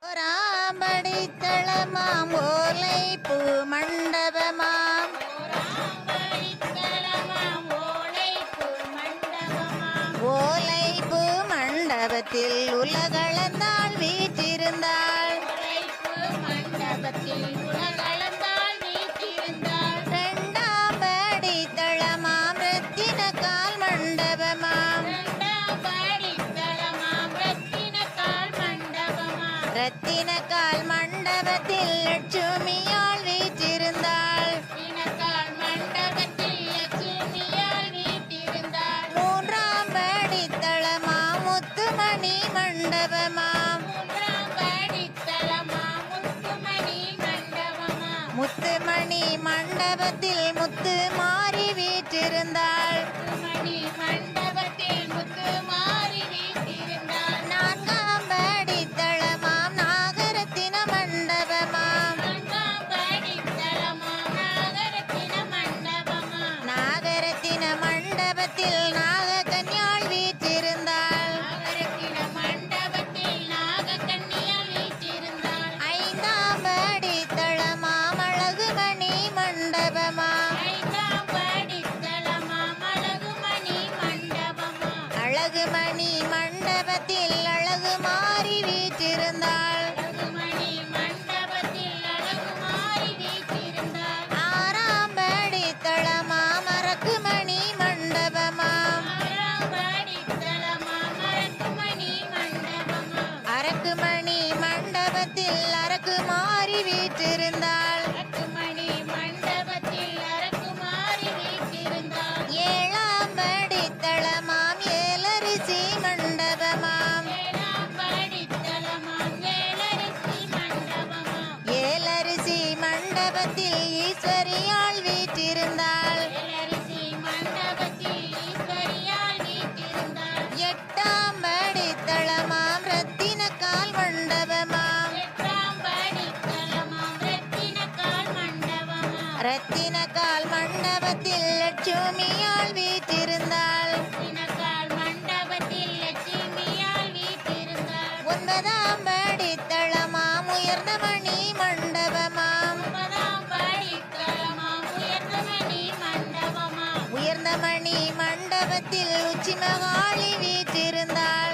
ஓராம்படித்தளமாம் ஓலை பூ மண்டபமாம் ஓலை பூ மண்டபத்தில் உலகளந்தாள் வீற்றிருந்தாள். இரண்டாம் படித்தளமாம் ரத்தினக்கால் மண்டபமாம் ரத்தினக்கால் மண்டபத்தில் லட்சுமியால் வீற்றிருந்தாள். மூன்றாம் படித்தளமாம் முத்துமணி மண்டபமாம் முத்துமணி மண்டபத்தில் முத்து மாறி வீற்றிருந்தாள். நான்காம் படித்தளமாம் நாகரத்தின மண்டபமாம் நாகரத்தின மண்டபத்தில் நாககன்யாள் வீற்றிருந்தாள். ஐந்தாம் படித்தளமாம் அழகுமணி மண்டபமாம் அழகுமணி மண்டபத்தில் அழகு மாறி வீற்றிருந்தாள். ஆறாம் படித்தளமாம் அரக்குமணி மண்டபமாம் அரக்குமணி மண்டபத்தில் அரக்கு மாறி வீற்றிருந்தாள். ஏழாம் படித்தளமாம் ஏலரிசி மண்டபமாம் ஏலரிசி மண்டபத்தில் ஈஸ்வரியாள் வீற்றிருந்தாள். எட்டாம் படித்தளமாம் ரத்தினக்கால் மண்டபமாம் ரத்தினக்கால் மண்டபத்தில் லட்சுமியாள் வீற்றிருந்தாள். ஒன்பதாம் படித்தளமாம் உயர்ந்த மணி மண்டபமாம் உயர்ந்த மணி மண்டபத்தில் உச்சி மகாளி வீற்றிருந்தாள்.